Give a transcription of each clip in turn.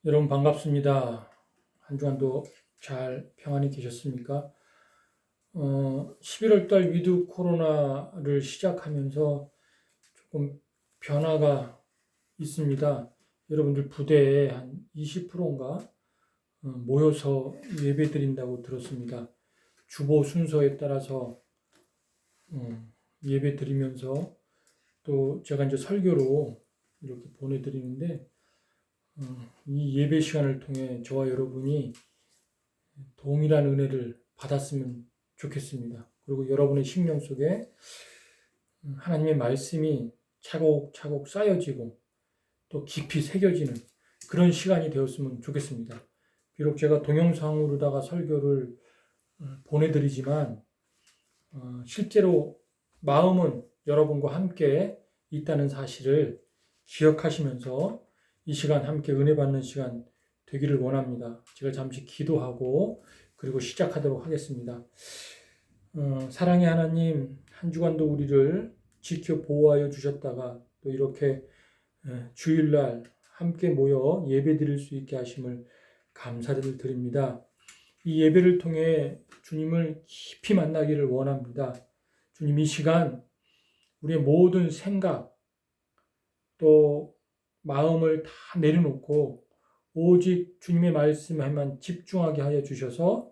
여러분 반갑습니다. 한 주간도 잘 평안히 계셨습니까? 11월 달 위드 코로나를 시작하면서 조금 변화가 있습니다. 여러분들 부대에 한 20%인가 모여서 예배 드린다고 들었습니다. 주보 순서에 따라서 예배 드리면서 또 제가 이제 설교로 이렇게 보내드리는데 이 예배 시간을 통해 저와 여러분이 동일한 은혜를 받았으면 좋겠습니다. 그리고 여러분의 심령 속에 하나님의 말씀이 차곡차곡 쌓여지고 또 깊이 새겨지는 그런 시간이 되었으면 좋겠습니다. 비록 제가 동영상으로다가 설교를 보내드리지만 실제로 마음은 여러분과 함께 있다는 사실을 기억하시면서 이 시간 함께 은혜 받는 시간 되기를 원합니다. 제가 잠시 기도하고 그리고 시작하도록 하겠습니다. 사랑의 하나님, 한 주간도 우리를 지켜 보호하여 주셨다가 또 이렇게 주일날 함께 모여 예배 드릴 수 있게 하심을 감사를 드립니다. 이 예배를 통해 주님을 깊이 만나기를 원합니다. 주님, 이 시간 우리의 모든 생각 또 마음을 다 내려놓고 오직 주님의 말씀에만 집중하게 하여 주셔서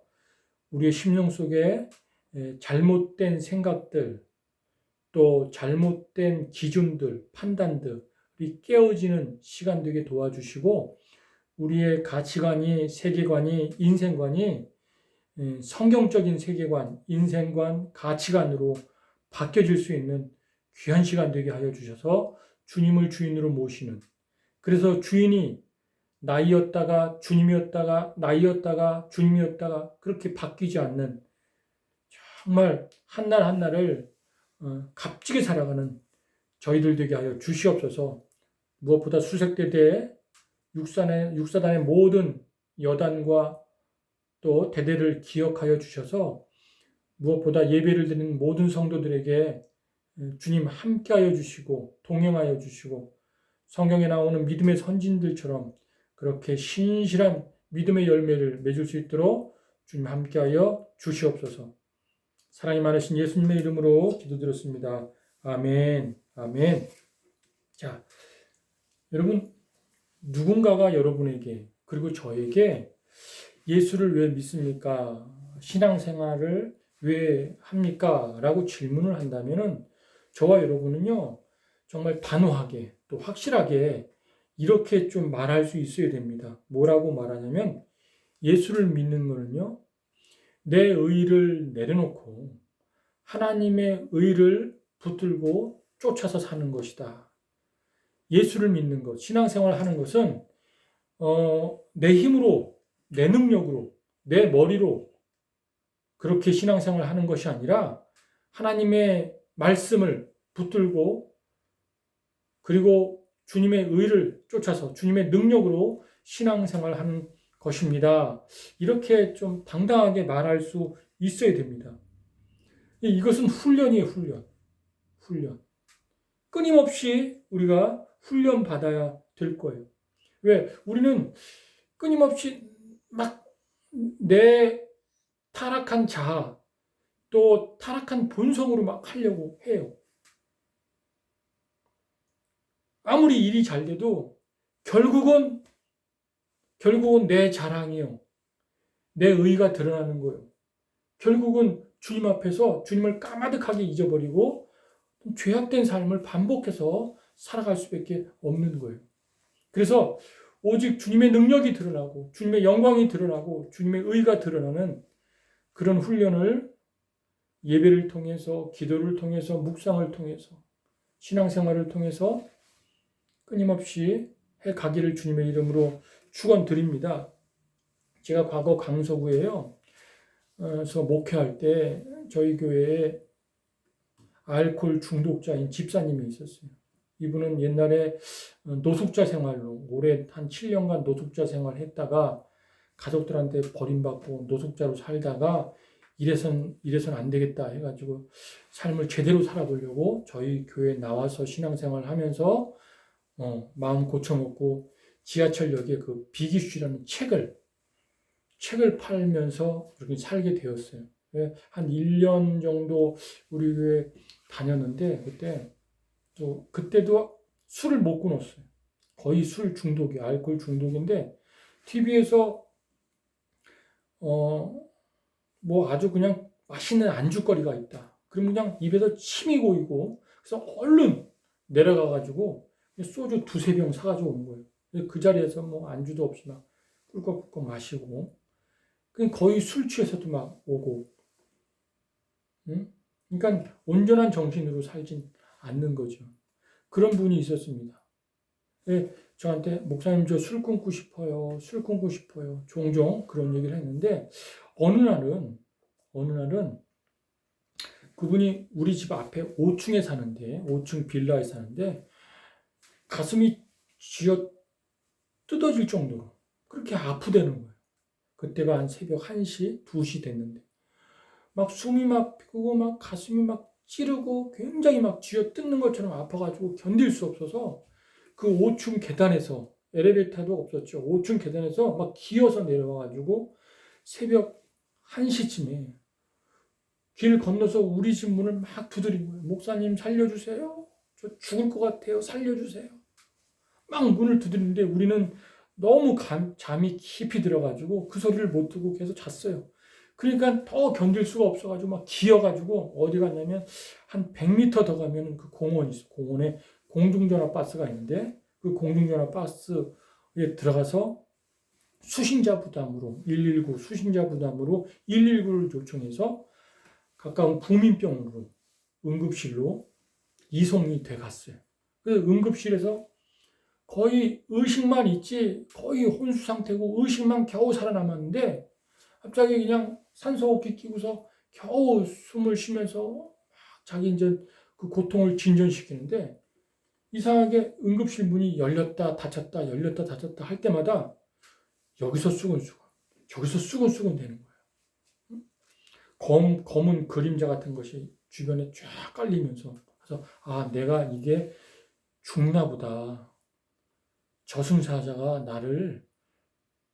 우리의 심령 속에 잘못된 생각들 또 잘못된 기준들, 판단들이 깨어지는 시간 되게 도와주시고 우리의 가치관이, 세계관이, 인생관이 성경적인 세계관, 인생관, 가치관으로 바뀌어질 수 있는 귀한 시간 되게 하여 주셔서 주님을 주인으로 모시는, 그래서 주인이 나이였다가 주님이었다가 나이였다가 주님이었다가 그렇게 바뀌지 않는 정말 한날 한날을 값지게 살아가는 저희들 되게 하여 주시옵소서. 무엇보다 수색대대 육사단의 모든 여단과 또 대대를 기억하여 주셔서 무엇보다 예배를 드리는 모든 성도들에게 주님 함께하여 주시고 동행하여 주시고 성경에 나오는 믿음의 선진들처럼 그렇게 신실한 믿음의 열매를 맺을 수 있도록 주님 함께하여 주시옵소서. 사랑이 많으신 예수님의 이름으로 기도드렸습니다. 아멘. 아멘. 자, 여러분, 누군가가 여러분에게 그리고 저에게 예수를 왜 믿습니까? 신앙생활을 왜 합니까? 라고 질문을 한다면은 저와 여러분은요, 정말 단호하게 또 확실하게 이렇게 좀 말할 수 있어야 됩니다. 뭐라고 말하냐면 예수를 믿는 거는요, 내 의를 내려놓고 하나님의 의를 붙들고 쫓아서 사는 것이다. 예수를 믿는 것, 신앙생활 하는 것은 내 힘으로, 내 능력으로, 내 머리로 그렇게 신앙생활 하는 것이 아니라 하나님의 말씀을 붙들고 그리고 주님의 의를 쫓아서 주님의 능력으로 신앙생활 하는 것입니다. 이렇게 좀 당당하게 말할 수 있어야 됩니다. 이것은 훈련이에요, 훈련. 끊임없이 우리가 훈련 받아야 될 거예요. 왜? 우리는 끊임없이 막 내 타락한 자아, 또 타락한 본성으로 막 하려고 해요. 아무리 일이 잘 돼도 결국은 내 자랑이요. 내 의가 드러나는 거예요. 결국은 주님 앞에서 주님을 까마득하게 잊어버리고 죄악된 삶을 반복해서 살아갈 수밖에 없는 거예요. 그래서 오직 주님의 능력이 드러나고 주님의 영광이 드러나고 주님의 의가 드러나는 그런 훈련을 예배를 통해서 기도를 통해서 묵상을 통해서 신앙생활을 통해서 끊임없이 해가기를 주님의 이름으로 축원드립니다. 제가 과거 강서구에서 목회할 때 저희 교회에 알코올 중독자인 집사님이 있었어요. 이분은 옛날에 노숙자 생활로 오래 한 7년간 노숙자 생활했다가 가족들한테 버림받고 노숙자로 살다가 이래선 안 되겠다 해가지고 삶을 제대로 살아보려고 저희 교회에 나와서 신앙생활 하면서 마음 고쳐먹고 지하철역에 그 비기슈라는 책을 팔면서 그렇게 살게 되었어요. 한 1년 정도 우리 교회 다녔는데 그때도 술을 못 끊었어요. 거의 술 중독이, 알코올 중독인데 TV에서 뭐 아주 그냥 맛있는 안주거리가 있다. 그럼 그냥 입에서 침이 고이고 그래서 얼른 내려가가지고 소주 두세 병 사가지고 오는 거예요. 그 자리에서 뭐 안주도 없이 막 꿀꺽꿀꺽 마시고 거의 술 취해서도 막 오고, 응? 그러니까 온전한 정신으로 살진 않는 거죠. 그런 분이 있었습니다. 저한테 목사님 저 술 끊고 싶어요. 술 끊고 싶어요. 종종 그런 얘기를 했는데 어느 날은 그분이 우리 집 앞에 5층에 사는데 5층 빌라에 사는데 가슴이 쥐어 뜯어질 정도로 그렇게 아프다는 거예요. 그때가 한 새벽 1시, 2시 됐는데 막 숨이 막 피고 막 가슴이 막 찌르고 굉장히 막 쥐어 뜯는 것처럼 아파가지고 견딜 수 없어서 그 5층 계단에서 엘리베이터도 없었죠. 5층 계단에서 막 기어서 내려와가지고 새벽 1시쯤에 길 건너서 우리 집 문을 막 두드린 거예요. 목사님 살려주세요. 저 죽을 것 같아요. 살려주세요. 막 문을 두드리는데 우리는 너무 잠이 깊이 들어가지고 그 소리를 못 듣고 계속 잤어요. 그러니까 더 견딜 수가 없어가지고 막 기어가지고 어디 갔냐면 한 100m 더 가면 그 공원이 있어. 공원에 공중전화 박스가 있는데 그 공중전화 박스에 들어가서 수신자 부담으로 119 수신자 부담으로 119를 요청해서 가까운 구민병원으로 응급실로 이송이 돼 갔어요. 그래서 응급실에서 거의 의식만 있지 거의 혼수 상태고 의식만 겨우 살아남았는데 갑자기 그냥 산소호흡기 끼고서 겨우 숨을 쉬면서 자기 이제 그 고통을 진전시키는데 이상하게 응급실 문이 열렸다 닫혔다 열렸다 닫혔다 할 때마다 여기서 수근수근 저기서 수근수근 되는 거예요. 검은 그림자 같은 것이 주변에 쫙 깔리면서 그래서 내가 이게 죽나 보다. 저승사자가 나를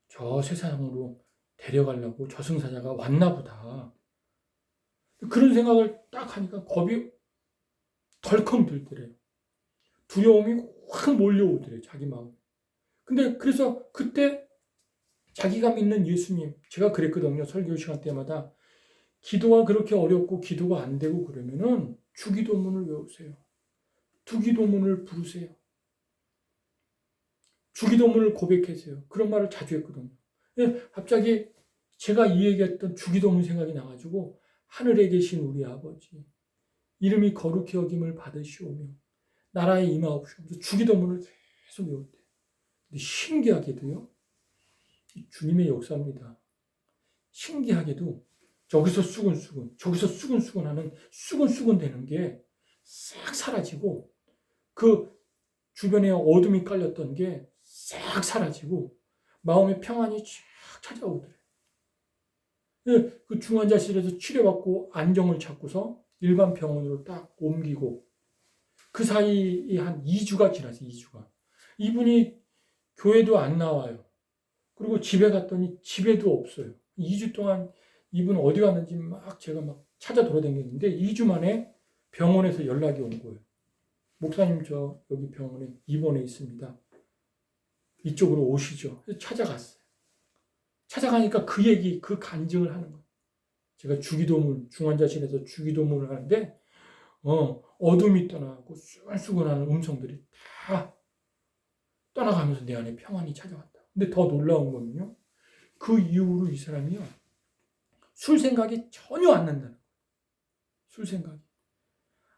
저 세상으로 데려가려고 저승사자가 왔나 보다. 그런 생각을 딱 하니까 겁이 덜컹 들더래요. 두려움이 확 몰려오더래요. 자기 마음에. 근데 그래서 그때 자기가 믿는 예수님, 제가 그랬거든요. 설교 시간 때마다 기도가 그렇게 어렵고 기도가 안 되고 그러면은 주기도문을 외우세요. 두기도문을 부르세요. 주기도문을 고백하세요. 그런 말을 자주 했거든요. 갑자기 제가 이 얘기했던 주기도문 생각이 나가지고 하늘에 계신 우리 아버지 이름이 거룩히 여김을 받으시오며 나라에 임하옵시오면서 주기도문을 계속 외웠대요. 근데 신기하게도요. 주님의 역사입니다. 신기하게도 저기서 수근수근 저기서 수근수근하는 수근수근 되는 게 싹 사라지고 그 주변에 어둠이 깔렸던 게 싹 사라지고 마음의 평안이 쫙 찾아오더래요. 그 중환자실에서 치료받고 안정을 찾고서 일반 병원으로 딱 옮기고 그 사이에 한 2주가 지났어요. 2주가. 이분이 교회도 안 나와요. 그리고 집에 갔더니 집에도 없어요. 2주 동안 이분 어디 갔는지 막 제가 막 찾아 돌아다녔는데 2주 만에 병원에서 연락이 온 거예요. 목사님 저 여기 병원에 입원해 있습니다. 이쪽으로 오시죠. 그래서 찾아갔어요. 찾아가니까 그 얘기, 그 간증을 하는 거예요. 제가 주기도문, 중환자실에서 주기도문을 하는데 어둠이 떠나고 수근수근하는 음성들이 다 떠나가면서 내 안에 평안이 찾아왔다. 근데 더 놀라운 거는요. 그 이후로 이 사람이요. 술 생각이 전혀 안 난다는 거예요. 술 생각이.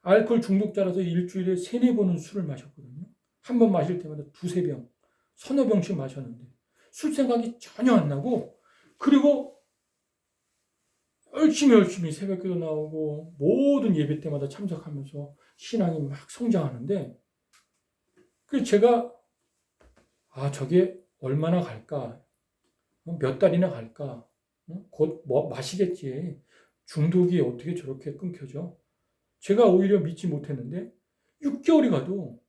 알코올 중독자라서 일주일에 3-4번은 술을 마셨거든요. 한 번 마실 때마다 2-3병, 서너 병씩 마셨는데 술 생각이 전혀 안 나고 그리고 열심히 새벽기도 나오고 모든 예배 때마다 참석하면서 신앙이 막 성장하는데 그 제가 저게 얼마나 갈까? 몇 달이나 갈까? 곧 뭐 마시겠지. 중독이 어떻게 저렇게 끊겨져? 제가 오히려 믿지 못했는데 6개월이 가도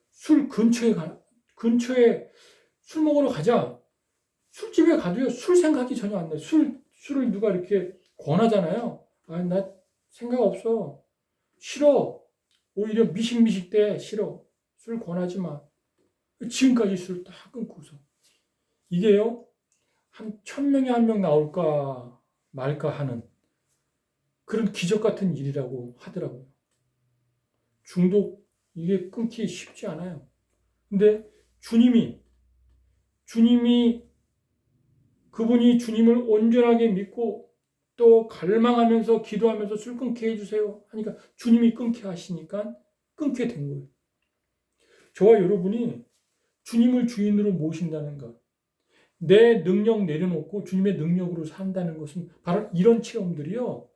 술 근처에 술 먹으러 가자. 술집에 가도요, 술 생각이 전혀 안 나요. 술을 누가 이렇게 권하잖아요. 아, 나 생각 없어. 싫어. 오히려 미식미식 때 싫어. 술 권하지 마. 지금까지 술 다 끊고서. 이게요, 한 1000명에 1명 나올까 말까 하는 그런 기적 같은 일이라고 하더라고요. 중독, 이게 끊기 쉽지 않아요. 근데 주님이 그분이 주님을 온전하게 믿고 또 갈망하면서 기도하면서 술 끊게 해주세요 하니까 주님이 끊게 하시니까 끊게 된 거예요. 저와 여러분이 주님을 주인으로 모신다는 것, 내 능력 내려놓고 주님의 능력으로 산다는 것은 바로 이런 체험들이요.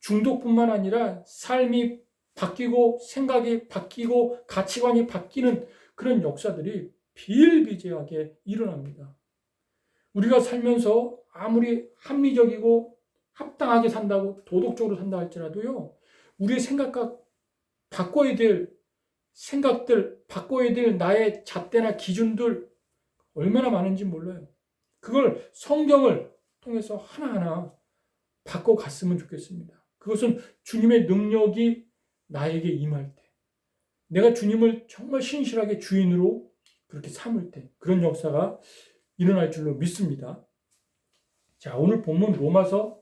중독뿐만 아니라 삶이 바뀌고 생각이 바뀌고 가치관이 바뀌는 그런 역사들이 비일비재하게 일어납니다. 우리가 살면서 아무리 합리적이고 합당하게 산다고 도덕적으로 산다 할지라도요, 우리의 바꿔야 될 생각들, 바꿔야 될 나의 잣대나 기준들 얼마나 많은지 몰라요. 그걸 성경을 통해서 하나하나 바꿔갔으면 좋겠습니다. 그것은 주님의 능력이 나에게 임할 때, 내가 주님을 정말 신실하게 주인으로 그렇게 삼을 때, 그런 역사가 일어날 줄로 믿습니다. 자, 오늘 본문 로마서를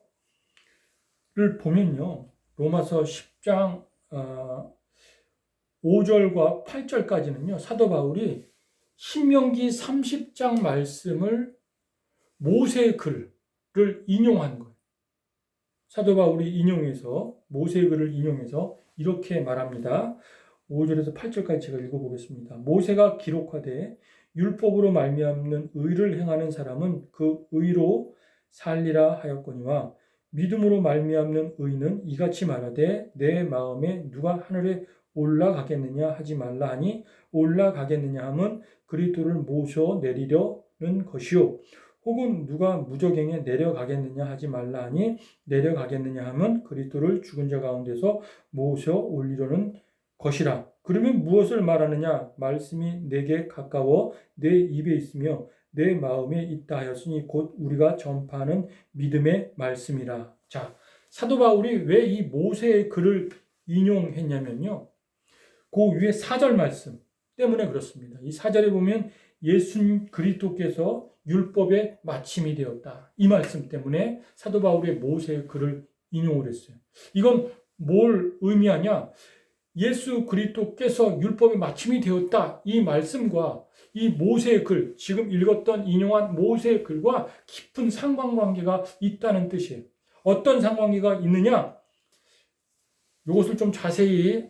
보면요, 로마서 10장 5절과 8절까지는요, 사도 바울이 신명기 30장 말씀을 모세의 글을 인용한 거예요. 사도 바울이 모세의 글을 인용해서 이렇게 말합니다. 5절에서 8절까지 제가 읽어보겠습니다. 모세가 기록하되 율법으로 말미암는 의를 행하는 사람은 그 의로 살리라 하였거니와 믿음으로 말미암는 의는 이같이 말하되 내 마음에 누가 하늘에 올라가겠느냐 하지 말라 하니 올라가겠느냐 함은 그리스도를 모셔 내리려는 것이요 혹은 누가 무저갱에 내려가겠느냐 하지 말라 하니 내려가겠느냐 함은 그리스도를 죽은 자 가운데서 모셔 올리려는 것이라. 그러면 무엇을 말하느냐? 말씀이 내게 가까워 내 입에 있으며 내 마음에 있다 하였으니 곧 우리가 전파하는 믿음의 말씀이라. 자, 사도 바울이 왜 이 모세의 글을 인용했냐면요, 그 위에 4절 말씀 때문에 그렇습니다. 이 4절에 보면 예수 그리스도께서 율법의 마침이 되었다, 이 말씀 때문에 사도 바울의 모세의 글을 인용을 했어요. 이건 뭘 의미하냐? 예수 그리스도께서 율법의 마침이 되었다, 이 말씀과 이 모세의 글, 지금 읽었던 인용한 모세의 글과 깊은 상관관계가 있다는 뜻이에요. 어떤 상관관계가 있느냐? 이것을 좀 자세히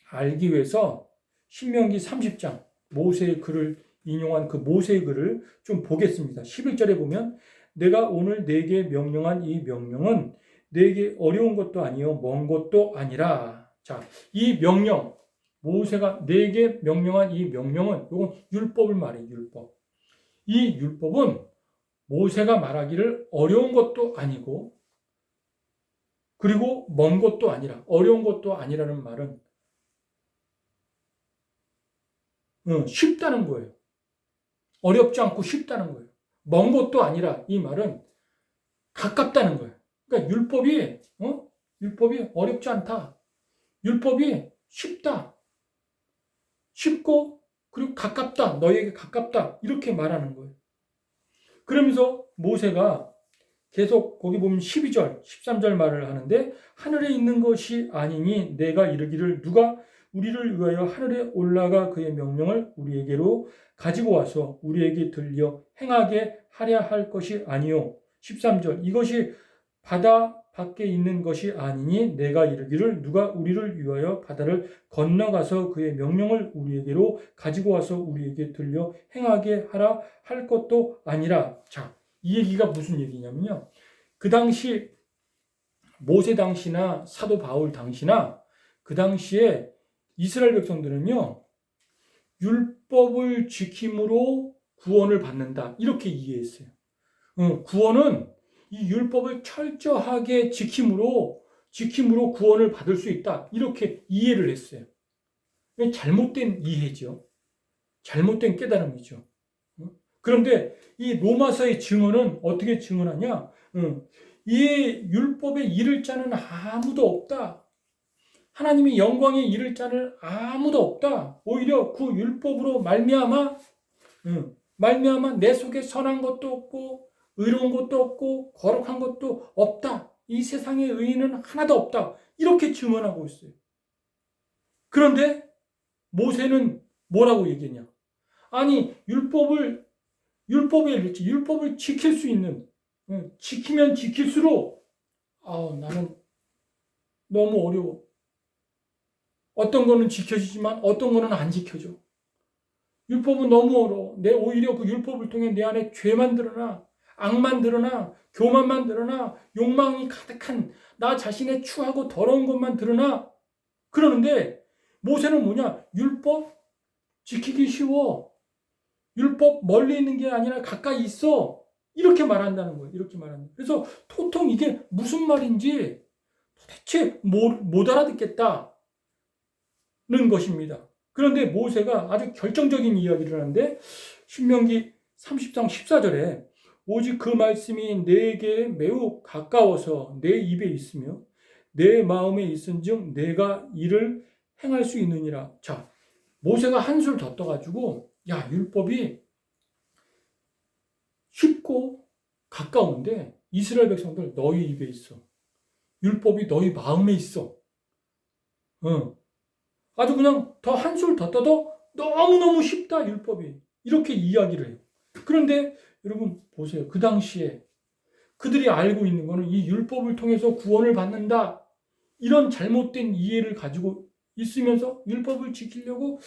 알기 위해서 신명기 30장 모세의 글을 인용한 그 모세의 글을 좀 보겠습니다. 11절에 보면 내가 오늘 네게 명령한 이 명령은 네게 어려운 것도 아니요 먼 것도 아니라. 자, 이 명령, 모세가 네게 명령한 이 명령은, 이건 율법을 말해요. 율법. 이 율법은 모세가 말하기를 어려운 것도 아니고 그리고 먼 것도 아니라, 어려운 것도 아니라는 말은 쉽다는 거예요. 어렵지 않고 쉽다는 거예요. 먼 것도 아니라, 이 말은 가깝다는 거예요. 그러니까 율법이 어렵지 않다. 율법이 쉽다. 쉽고 그리고 가깝다. 너에게 가깝다. 이렇게 말하는 거예요. 그러면서 모세가 계속 거기 보면 12절, 13절 말을 하는데 하늘에 있는 것이 아니니 내가 이르기를 누가 우리를 위하여 하늘에 올라가 그의 명령을 우리에게로 가지고 와서 우리에게 들려 행하게 하려 할 것이 아니요. 13절 이것이 바다 밖에 있는 것이 아니니 내가 이르기를 누가 우리를 위하여 바다를 건너가서 그의 명령을 우리에게로 가지고 와서 우리에게 들려 행하게 하라 할 것도 아니라. 자, 이 얘기가 무슨 얘기냐면요, 그 당시 모세 당시나 사도 바울 당시나 그 당시에 이스라엘 백성들은요, 율법을 지킴으로 구원을 받는다, 이렇게 이해했어요. 구원은 이 율법을 철저하게 지킴으로 구원을 받을 수 있다, 이렇게 이해를 했어요. 잘못된 이해죠. 잘못된 깨달음이죠. 그런데 이 로마서의 증언은 어떻게 증언하냐? 이 율법에 이를 자는 아무도 없다. 하나님의 영광에 이를 자는 아무도 없다. 오히려 그 율법으로 말미암아 내 속에 선한 것도 없고 의로운 것도 없고 거룩한 것도 없다. 이 세상에 의인은 하나도 없다. 이렇게 증언하고 있어요. 그런데 모세는 뭐라고 얘기했냐? 아니 율법을 지킬 수 있는 지키면 지킬수록 나는 너무 어려워. 어떤 거는 지켜지지만 어떤 거는 안 지켜져. 율법은 너무 어려워. 오히려 그 율법을 통해 내 안에 죄만 드러나, 악만 드러나, 교만만 드러나, 욕망이 가득한 나 자신의 추하고 더러운 것만 드러나. 그러는데 모세는 뭐냐? 율법 지키기 쉬워. 율법 멀리 있는 게 아니라 가까이 있어. 이렇게 말한다는 거예요. 이렇게 말하는 거예요. 그래서 도통 이게 무슨 말인지 도대체 못 알아듣겠다는 것입니다. 그런데 모세가 아주 결정적인 이야기를 하는데 신명기 30장 14절에 오직 그 말씀이 내게 매우 가까워서 내 입에 있으며 내 마음에 있은즉 내가 이를 행할 수 있느니라. 자, 모세가 한술 더 떠가지고 율법이 쉽고 가까운데 이스라엘 백성들 너희 입에 있어. 율법이 너희 마음에 있어. 아주 그냥 더 한술 더 떠도 너무너무 쉽다 율법이. 이렇게 이야기를 해요. 그런데 여러분 보세요. 그 당시에 그들이 알고 있는 것은 이 율법을 통해서 구원을 받는다. 이런 잘못된 이해를 가지고 있으면서 율법을 지키려고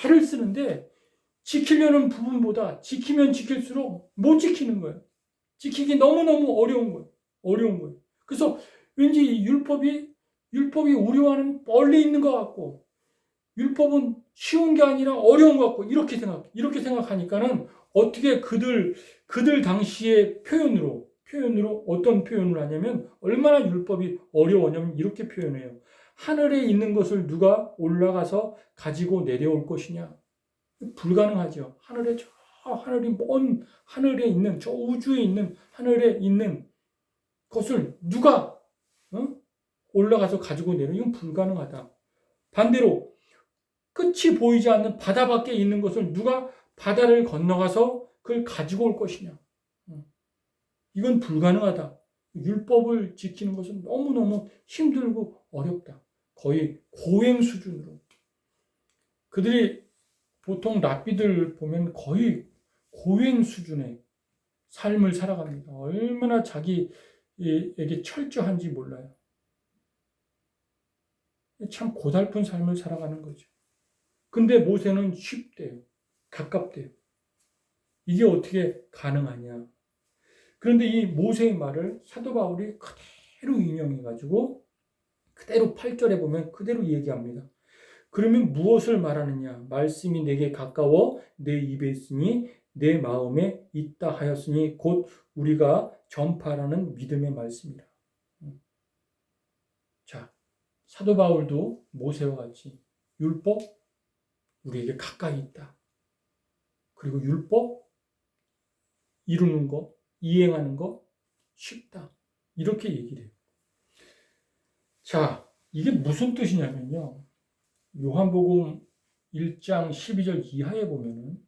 애를 쓰는데 지키려는 부분보다 지키면 지킬수록 못 지키는 거예요. 지키기 너무너무 어려운 거예요. 그래서 왠지 율법이 우리와는 멀리 있는 것 같고 율법은 쉬운 게 아니라 어려운 것 같고 이렇게 생각하니까는 어떻게 그들 당시의 표현으로 어떤 표현을 하냐면 얼마나 율법이 어려웠냐면 이렇게 표현해요. 하늘에 있는 것을 누가 올라가서 가지고 내려올 것이냐? 불가능하죠. 먼 하늘에 있는 저 우주에 있는 하늘에 있는 것을 누가 올라가서 가지고 내려? 이건 불가능하다. 반대로 끝이 보이지 않는 바다 밖에 있는 것을 누가 바다를 건너가서 그걸 가지고 올 것이냐? 이건 불가능하다. 율법을 지키는 것은 너무너무 힘들고 어렵다. 거의 고행 수준으로. 그들이 보통 랍비들 보면 거의 고행 수준의 삶을 살아갑니다. 얼마나 자기에게 철저한지 몰라요. 참 고달픈 삶을 살아가는 거죠. 근데 모세는 쉽대요. 가깝대요. 이게 어떻게 가능하냐. 그런데 이 모세의 말을 사도 바울이 그대로 인용해가지고 그대로 8절에 보면 그대로 얘기합니다. 그러면 무엇을 말하느냐? 말씀이 내게 가까워 내 입에 있으니 내 마음에 있다 하였으니 곧 우리가 전파라는 믿음의 말씀이라. 자, 사도 바울도 모세와 같이 율법 우리에게 가까이 있다. 그리고 율법 이루는 거, 이행하는 거 쉽다. 이렇게 얘기를 해요. 자, 이게 무슨 뜻이냐면요. 요한복음 1장 12절 이하에 보면은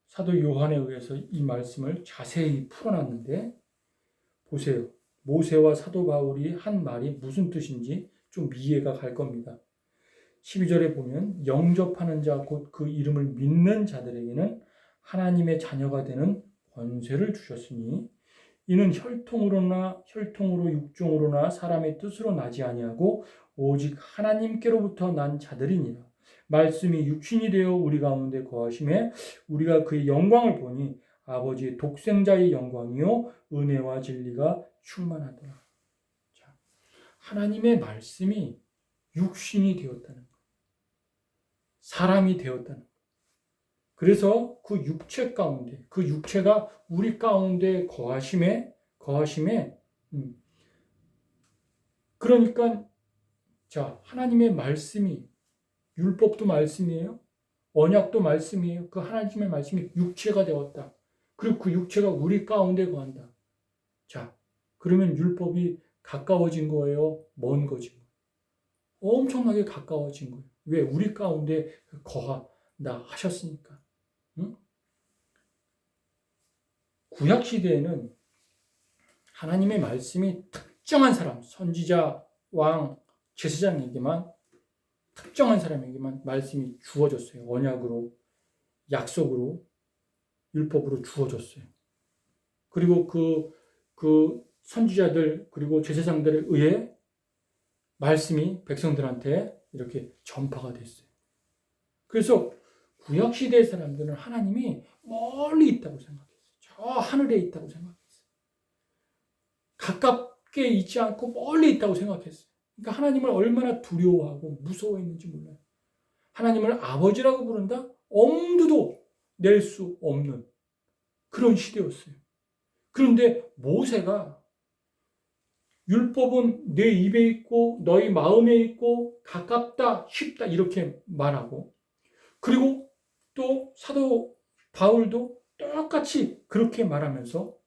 사도 요한에 의해서 이 말씀을 자세히 풀어놨는데 보세요. 모세와 사도 바울이 한 말이 무슨 뜻인지 좀 이해가 갈 겁니다. 12절에 보면 영접하는 자 곧 그 이름을 믿는 자들에게는 하나님의 자녀가 되는 권세를 주셨으니 이는 혈통으로 육종으로나 사람의 뜻으로 나지 아니하고 오직 하나님께로부터 난 자들이니라. 말씀이 육신이 되어 우리 가운데 거하심에 우리가 그의 영광을 보니 아버지의 독생자의 영광이요 은혜와 진리가 충만하더라. 자, 하나님의 말씀이 육신이 되었다는 것, 사람이 되었다는 것. 그래서 그 육체 가운데, 그 육체가 우리 가운데 거하심에 그러니까 자, 하나님의 말씀이 율법도 말씀이에요. 언약도 말씀이에요. 그 하나님의 말씀이 육체가 되었다. 그리고 그 육체가 우리 가운데 거한다. 자, 그러면 율법이 가까워진 거예요? 먼 거지? 엄청나게 가까워진 거예요. 왜? 우리 가운데 거한다 하셨으니까. 응? 구약 시대에는 하나님의 말씀이 특정한 사람, 선지자, 왕, 제사장에게만, 특정한 사람에게만 말씀이 주어졌어요. 언약으로, 약속으로, 율법으로 주어졌어요. 그리고 그 선지자들, 그리고 제사장들에 의해 말씀이 백성들한테 이렇게 전파가 됐어요. 그래서 구약시대의 사람들은 하나님이 멀리 있다고 생각했어요. 저 하늘에 있다고 생각했어요. 가깝게 있지 않고 멀리 있다고 생각했어요. 그러니까 하나님을 얼마나 두려워하고 무서워했는지 몰라요. 하나님을 아버지라고 부른다? 엄두도 낼 수 없는 그런 시대였어요. 그런데 모세가 율법은 내 입에 있고 너희 마음에 있고 가깝다, 쉽다 이렇게 말하고, 그리고 또 사도 바울도 똑같이 그렇게 말하면서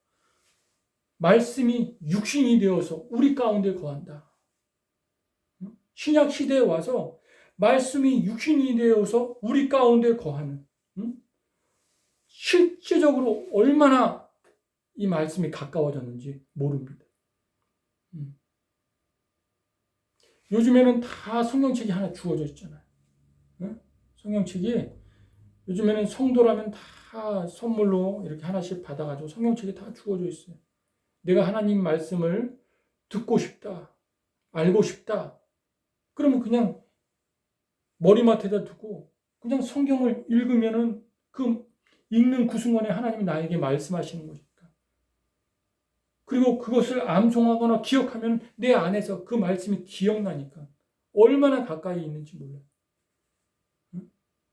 말씀이 육신이 되어서 우리 가운데 거한다. 신약 시대에 와서 말씀이 육신이 되어서 우리 가운데 거하는, 실제적으로 얼마나 이 말씀이 가까워졌는지 모릅니다. 요즘에는 다 성경책이 하나 주어져 있잖아요. 성경책이 요즘에는 성도라면 다 선물로 이렇게 하나씩 받아가지고 성경책이 다 주어져 있어요. 내가 하나님 말씀을 듣고 싶다, 알고 싶다, 그러면 그냥 머리맡에다 두고 그냥 성경을 읽으면은 그 읽는 그 순간에 하나님이 나에게 말씀하시는 것입니다. 그리고 그것을 암송하거나 기억하면 내 안에서 그 말씀이 기억나니까 얼마나 가까이 있는지 몰라요.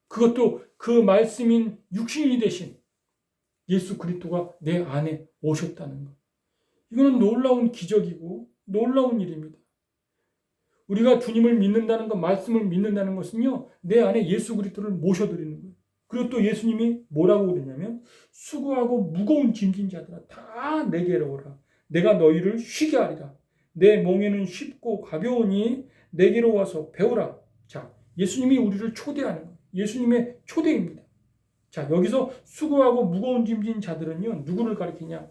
그것도 그 말씀인 육신이 되신 예수 그리스도가 내 안에 오셨다는 것. 이거는 놀라운 기적이고 놀라운 일입니다. 우리가 주님을 믿는다는 것, 말씀을 믿는다는 것은요, 내 안에 예수 그리스도를 모셔드리는 거예요. 그리고 또 예수님이 뭐라고 그러냐면 수고하고 무거운 짐진 자들아 다 내게로 오라. 내가 너희를 쉬게 하리라. 내 멍에는 쉽고 가벼우니 내게로 와서 배우라. 자, 예수님이 우리를 초대하는 거예요. 예수님의 초대입니다. 자, 여기서 수고하고 무거운 짐진 자들은요, 누구를 가리키냐?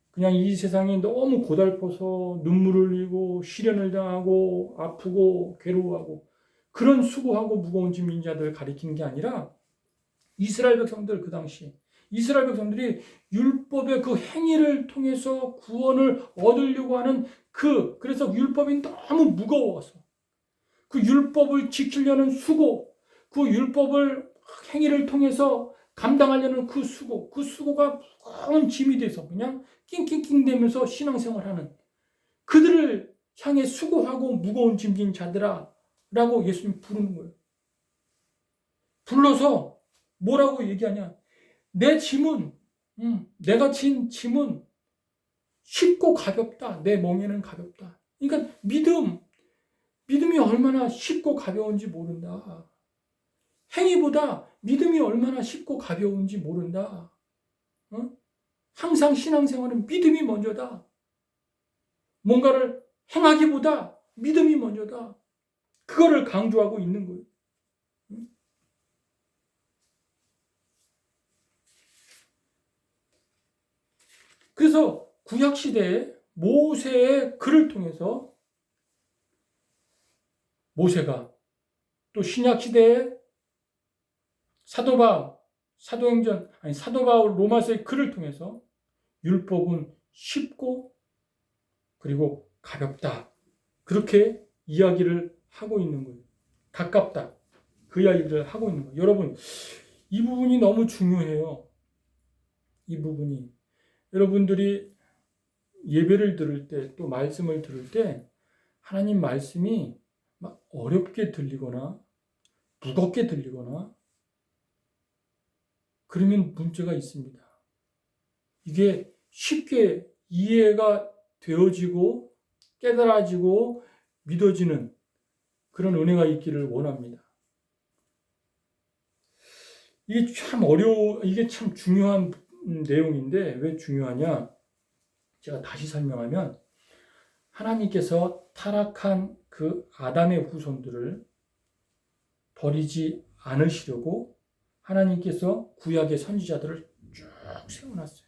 그냥 이 세상이 너무 고달퍼서 눈물을 흘리고 시련을 당하고 아프고 괴로워하고 그런 수고하고 무거운 짐진 자들을 가리키는 게 아니라 이스라엘 백성들, 그 당시 이스라엘 백성들이 율법의 그 행위를 통해서 구원을 얻으려고 하는 그래서 율법이 너무 무거워서 그 율법을 지키려는 수고, 그 율법을 행위를 통해서 감당하려는 그 수고가 무거운 짐이 돼서 그냥 낑낑낑대면서 신앙생활하는 그들을 향해 수고하고 무거운 짐진 자들아 라고 예수님 부르는 거예요. 불러서 뭐라고 얘기하냐? 내 짐은, 내가 진 짐은 쉽고 가볍다. 내 멍에는 가볍다. 그러니까 믿음이 얼마나 쉽고 가벼운지 모른다. 행위보다 믿음이 얼마나 쉽고 가벼운지 모른다. 항상 신앙생활은 믿음이 먼저다. 뭔가를 행하기보다 믿음이 먼저다. 그거를 강조하고 있는 거예요. 그래서 구약시대에 모세의 글을 통해서 모세가 또 신약시대에 사도 바울 로마서의 글을 통해서 율법은 쉽고 그리고 가볍다. 그렇게 이야기를 하고 있는 거예요. 가깝다. 그 이야기를 하고 있는 거예요. 여러분, 이 부분이 너무 중요해요. 이 부분이. 여러분들이 예배를 들을 때, 또 말씀을 들을 때 하나님 말씀이 막 어렵게 들리거나 무겁게 들리거나 그러면 문제가 있습니다. 이게 쉽게 이해가 되어지고 깨달아지고 믿어지는 그런 은혜가 있기를 원합니다. 이게 참 이게 참 중요한 내용인데 왜 중요하냐? 제가 다시 설명하면 하나님께서 타락한 그 아담의 후손들을 버리지 않으시려고 하나님께서 구약의 선지자들을 쭉 세워놨어요.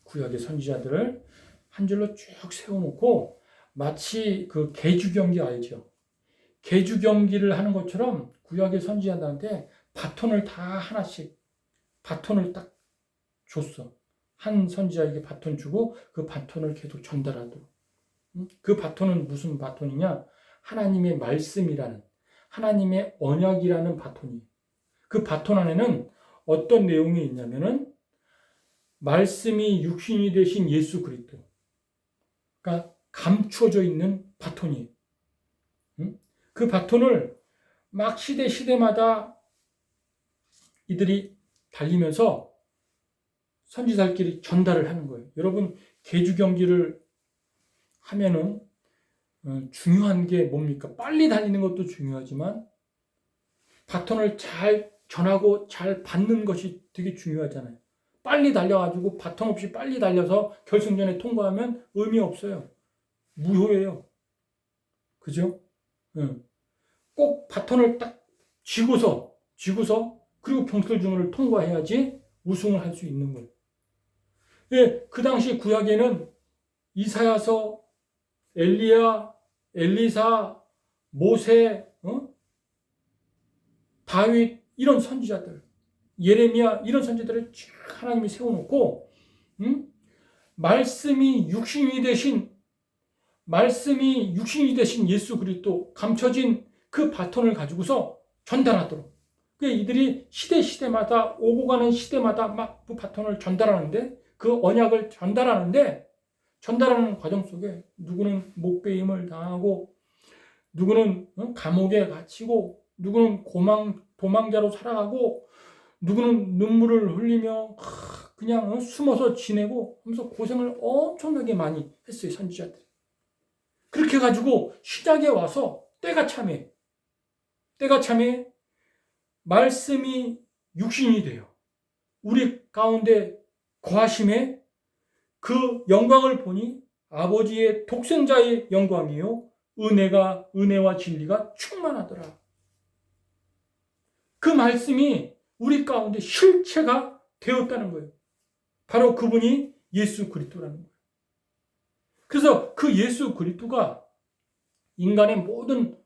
구약의 선지자들을 한 줄로 쭉 세워놓고 마치 그 개주경기 알죠? 개주경기를 하는 것처럼 구약의 선지자들한테 바톤을 다 하나씩 바톤을 딱 줬어. 한 선지자에게 바톤 주고 그 바톤을 계속 전달하도록. 그 바톤은 무슨 바톤이냐? 하나님의 말씀이라는, 하나님의 언약이라는 바톤이. 그 바톤 안에는 어떤 내용이 있냐면은 말씀이 육신이 되신 예수 그리스도가 감춰져 있는 바톤이에요. 그 바톤을 막 시대마다 이들이 달리면서 선지자들끼리 전달을 하는 거예요. 여러분, 개주 경기를 하면은 중요한 게 뭡니까? 빨리 달리는 것도 중요하지만 바톤을 잘 전하고 잘 받는 것이 되게 중요하잖아요. 빨리 달려가지고 바톤 없이 빨리 달려서 결승전에 통과하면 의미 없어요. 무효예요. 그죠? 꼭 바톤을 딱 쥐고서 그리고 경설중을 통과해야지 우승을 할 수 있는 거예요. 예, 그 당시 구약에는 이사야서, 엘리야, 엘리사, 모세, 다윗 이런 선지자들, 예레미야 이런 선지자들을 하나님이 세워놓고 말씀이 육신이 되신 예수 그리스도 감춰진 그 바톤을 가지고서 전달하도록. 이들이 시대마다 오고 가는 시대마다 막 그 바톤을 전달하는데 그 언약을 전달하는 과정 속에 누구는 목베임을 당하고 누구는 감옥에 갇히고 누구는 도망자로 살아가고 누구는 눈물을 흘리며 그냥 숨어서 지내고 하면서 고생을 엄청나게 많이 했어요. 선지자들이. 그렇게 해가지고 시작에 와서 때가 참에 말씀이 육신이 돼요. 우리 가운데 거하심에 그 영광을 보니 아버지의 독생자의 영광이요 은혜와 진리가 충만하더라. 그 말씀이 우리 가운데 실체가 되었다는 거예요. 바로 그분이 예수 그리스도라는 거예요. 그래서 그 예수 그리스도가 인간의 모든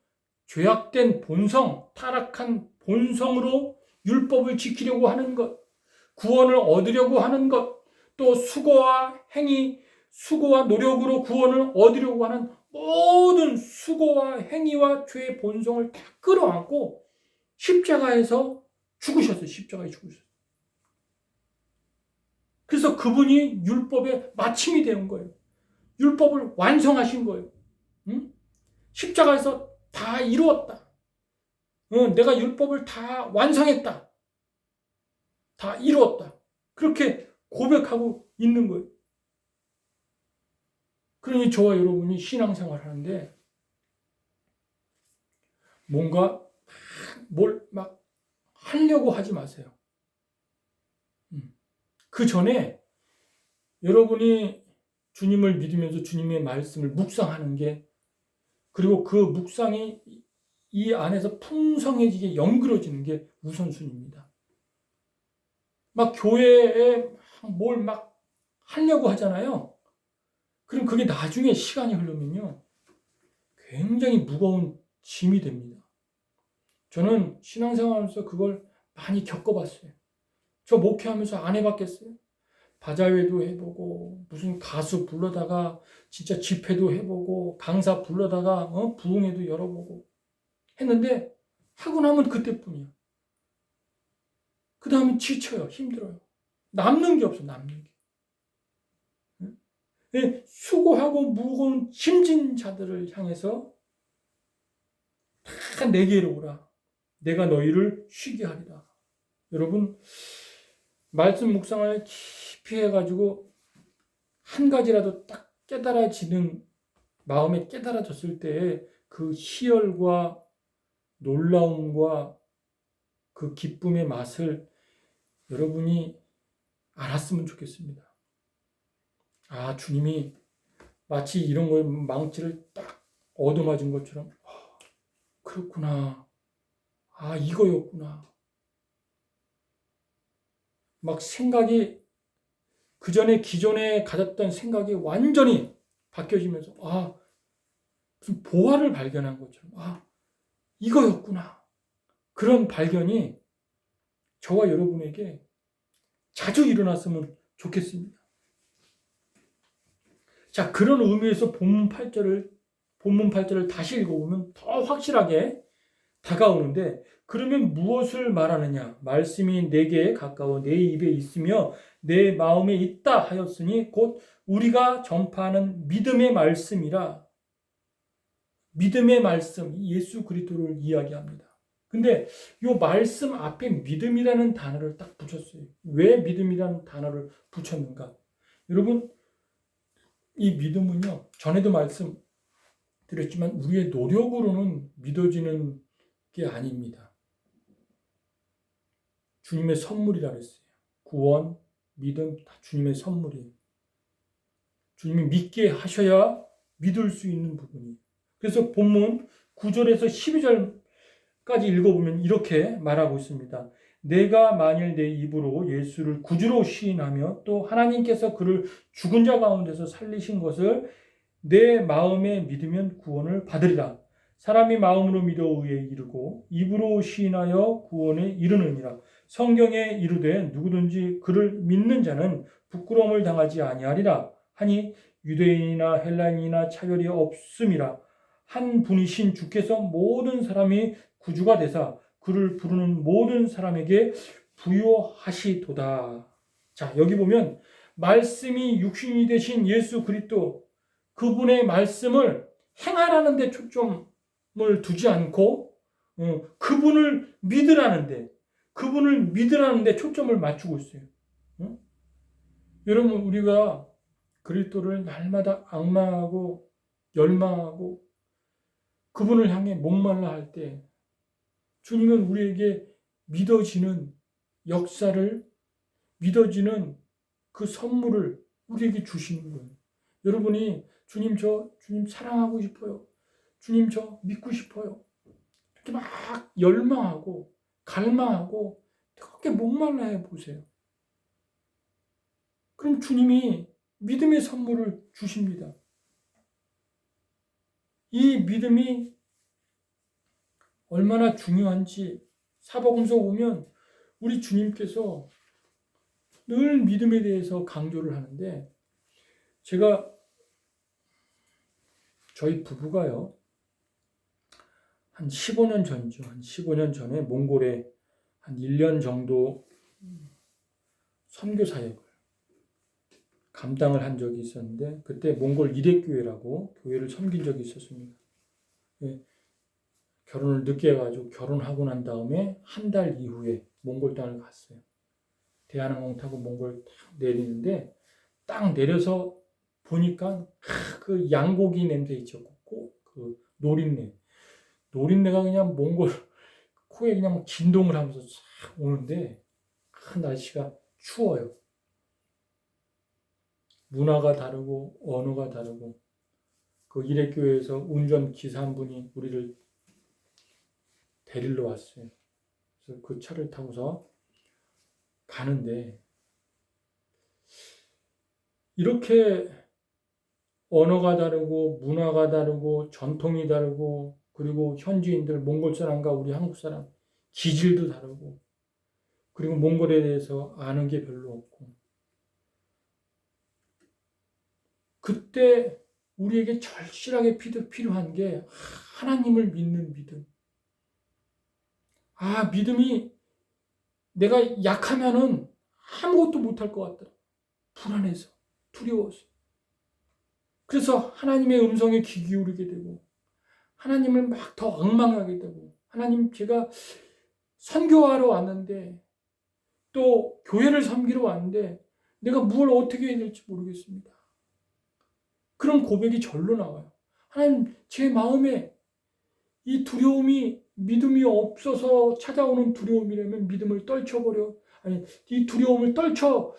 죄악된 본성, 타락한 본성으로 율법을 지키려고 하는 것, 구원을 얻으려고 하는 것, 또 수고와 노력으로 구원을 얻으려고 하는 모든 수고와 행위와 죄의 본성을 다 끌어안고 십자가에서 죽으셨어요. 십자가에 죽으셨어요. 그래서 그분이 율법의 마침이 되는 거예요. 율법을 완성하신 거예요. 십자가에서 다 이루었다. 내가 율법을 다 완성했다. 다 이루었다. 그렇게 고백하고 있는 거예요. 그러니 저와 여러분이 신앙생활 하는데 뭔가 뭘 막 하려고 하지 마세요. 그 전에 여러분이 주님을 믿으면서 주님의 말씀을 묵상하는 게, 그리고 그 묵상이 이 안에서 풍성해지게 연그러지는 게 우선순위입니다. 막 교회에 뭘 막 하려고 하잖아요. 그럼 그게 나중에 시간이 흐르면요, 굉장히 무거운 짐이 됩니다. 저는 신앙생활하면서 그걸 많이 겪어봤어요. 저 목회하면서 안 해봤겠어요? 바자회도 해보고 무슨 가수 불러다가 진짜 집회도 해보고 강사 불러다가 부흥회도 열어보고 했는데 하고 나면 그때뿐이야. 그 다음에 지쳐요. 힘들어요. 남는 게 없어. 남는 게. 수고하고 무거운 힘진 자들을 향해서 다 내게로 오라. 내가 너희를 쉬게 하리라. 여러분, 말씀 묵상을 깊이 해가지고 한 가지라도 딱 깨달아지는, 마음에 깨달아졌을 때의 그 희열과 놀라움과 그 기쁨의 맛을 여러분이 알았으면 좋겠습니다. 아, 주님이 마치 이런 거에 망치를 딱 얻어맞은 것처럼, 그렇구나. 아, 이거였구나. 막 생각이, 기존에 가졌던 생각이 완전히 바뀌어지면서, 무슨 보화를 발견한 것처럼, 이거였구나. 그런 발견이 저와 여러분에게 자주 일어났으면 좋겠습니다. 자, 그런 의미에서 본문 8절을 다시 읽어보면 더 확실하게 다가오는데, 그러면 무엇을 말하느냐? 말씀이 내게 가까워 내 입에 있으며 내 마음에 있다 하였으니 곧 우리가 전파하는 믿음의 말씀이라. 믿음의 말씀, 예수 그리스도를 이야기합니다. 근데 이 말씀 앞에 믿음이라는 단어를 딱 붙였어요. 왜 믿음이라는 단어를 붙였는가? 여러분, 이 믿음은요, 전에도 말씀드렸지만 우리의 노력으로는 믿어지는 게 아닙니다. 주님의 선물이라고 했어요. 구원, 믿음 다 주님의 선물이에요. 주님이 믿게 하셔야 믿을 수 있는 부분이에요. 그래서 본문 9절에서 12절까지 읽어보면 이렇게 말하고 있습니다. 내가 만일 내 입으로 예수를 구주로 시인하며 또 하나님께서 그를 죽은 자 가운데서 살리신 것을 내 마음에 믿으면 구원을 받으리라. 사람이 마음으로 믿어 의에 이르고 입으로 시인하여 구원에 이르느니라. 성경에 이르되 누구든지 그를 믿는 자는 부끄러움을 당하지 아니하리라 하니 유대인이나 헬라인이나 차별이 없음이라. 한 분이신 주께서 모든 사람이 구주가 되사 그를 부르는 모든 사람에게 부요하시도다. 자, 여기 보면 말씀이 육신이 되신 예수 그리스도, 그분의 말씀을 행하라는 데 초점을 두지 않고 그분을 믿으라는 데 초점을 맞추고 있어요. 여러분, 우리가 그리스도를 날마다 앙망하고 열망하고 그분을 향해 목말라 할 때 주님은 우리에게 믿어지는 역사를, 믿어지는 그 선물을 우리에게 주시는 거예요. 여러분이 주님 사랑하고 싶어요. 주님 저 믿고 싶어요. 이렇게 막 열망하고 갈망하고 그렇게 목말라 해보세요. 그럼 주님이 믿음의 선물을 주십니다. 이 믿음이 얼마나 중요한지 사복음서 보면 우리 주님께서 늘 믿음에 대해서 강조를 하는데, 저희 부부가요, 한 15년 전이죠. 한 15년 전에 몽골에 한 1년 정도 선교 사역을 감당을 한 적이 있었는데, 그때 몽골 이대교회라고 교회를 섬긴 적이 있었습니다. 예, 결혼을 늦게 해가지고 결혼하고 난 다음에 한 달 이후에 몽골 땅을 갔어요. 대한항공 타고 몽골 딱 내리는데 딱 내려서 보니까 그 양고기 냄새 있죠. 그 노린내가 그냥 몽골 코에 그냥 진동을 하면서 싹 오는데 날씨가 추워요. 문화가 다르고 언어가 다르고, 그 이레교회에서 운전 기사 한 분이 우리를 데리러 왔어요. 그래서 그 차를 타고서 가는데, 이렇게 언어가 다르고 문화가 다르고 전통이 다르고, 그리고 현지인들, 몽골 사람과 우리 한국 사람 기질도 다르고, 그리고 몽골에 대해서 아는 게 별로 없고, 그때 우리에게 절실하게 필요한 게 하나님을 믿는 믿음. 믿음이 내가 약하면은 아무것도 못할 것 같더라. 불안해서, 두려워서. 그래서 하나님의 음성에 귀 기울이게 되고, 하나님을 막 더 앙망하게 되고, 하나님, 제가 선교하러 왔는데, 또 교회를 섬기러 왔는데 내가 뭘 어떻게 해야 될지 모르겠습니다. 그런 고백이 절로 나와요. 하나님, 제 마음에 이 두려움이 믿음이 없어서 찾아오는 두려움이라면 믿음을 떨쳐버려. 아니, 이 두려움을 떨쳐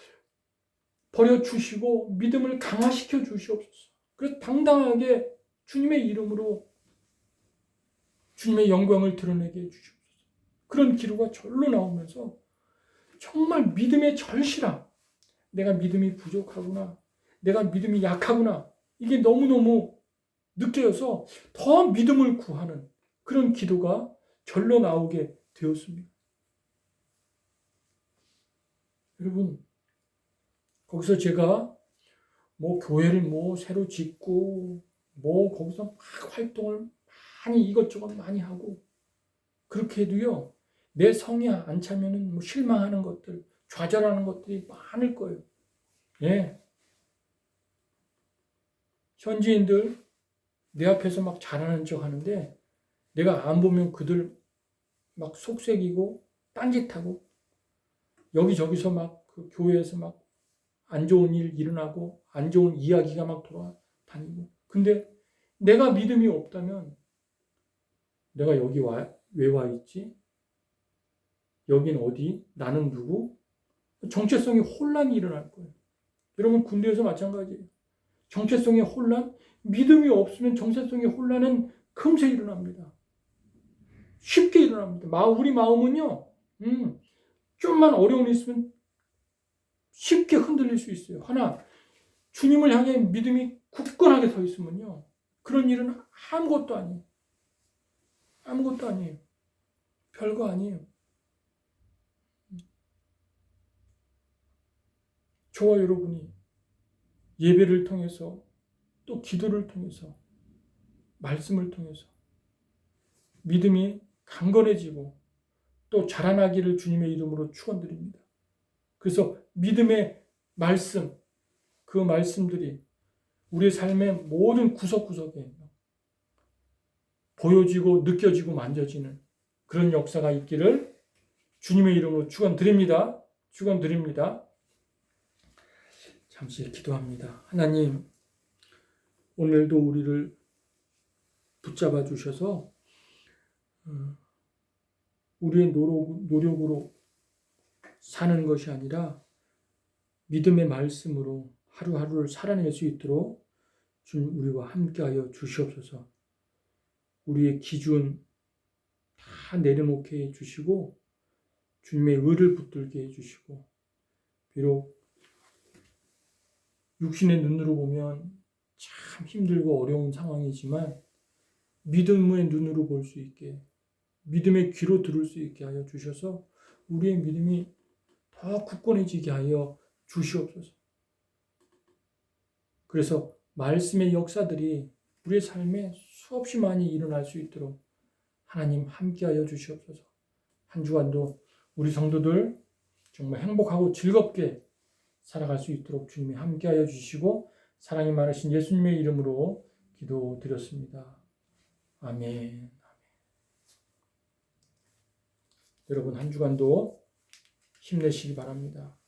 버려 주시고 믿음을 강화시켜 주시옵소서. 그래서 당당하게 주님의 이름으로 주님의 영광을 드러내게 해주시옵소서. 그런 기도가 절로 나오면서 정말 믿음의 절실함, 내가 믿음이 부족하구나, 내가 믿음이 약하구나, 이게 너무너무 느껴져서 더 믿음을 구하는 그런 기도가 절로 나오게 되었습니다. 여러분, 거기서 제가 교회를 새로 짓고 거기서 막 활동을 많이 이것저것 많이 하고 그렇게 해도요, 내 성이 안 차면은 실망하는 것들, 좌절하는 것들이 많을 거예요. 예. 현지인들 내 앞에서 막 잘하는 척 하는데 내가 안 보면 그들 막 속색이고 딴짓하고 여기저기서 막 그 교회에서 막 안 좋은 일 일어나고 안 좋은 이야기가 막 돌아다니고. 근데 내가 믿음이 없다면 내가 여기 왜 와 있지? 여긴 어디? 나는 누구? 정체성의 혼란이 일어날 거예요. 여러분, 군대에서 마찬가지예요. 정체성의 혼란? 믿음이 없으면 정체성의 혼란은 금세 일어납니다. 쉽게 일어납니다. 우리 마음은요, 좀만 어려움이 있으면 쉽게 흔들릴 수 있어요. 하나, 주님을 향해 믿음이 굳건하게 서 있으면요, 그런 일은 아무것도 아니에요. 아무것도 아니에요. 별거 아니에요. 저와 여러분이 예배를 통해서 또 기도를 통해서 말씀을 통해서 믿음이 강건해지고 또 자라나기를 주님의 이름으로 축원드립니다. 그래서 믿음의 말씀, 그 말씀들이 우리의 삶의 모든 구석구석에 보여지고 느껴지고 만져지는 그런 역사가 있기를 주님의 이름으로 축원드립니다. 축원드립니다. 잠시 기도합니다. 하나님, 오늘도 우리를 붙잡아 주셔서 우리의 노력으로 사는 것이 아니라 믿음의 말씀으로 하루하루를 살아낼 수 있도록 주님 우리와 함께하여 주시옵소서. 우리의 기준 다 내려놓게 해주시고 주님의 의를 붙들게 해주시고, 비록 육신의 눈으로 보면 참 힘들고 어려운 상황이지만 믿음의 눈으로 볼 수 있게, 믿음의 귀로 들을 수 있게 하여 주셔서 우리의 믿음이 더 굳건해지게 하여 주시옵소서. 그래서 말씀의 역사들이 우리의 삶에 수없이 많이 일어날 수 있도록 하나님 함께하여 주시옵소서. 한 주간도 우리 성도들 정말 행복하고 즐겁게 살아갈 수 있도록 주님이 함께하여 주시고 사랑이 많으신 예수님의 이름으로 기도드렸습니다. 아멘. 여러분, 한 주간도 힘내시기 바랍니다.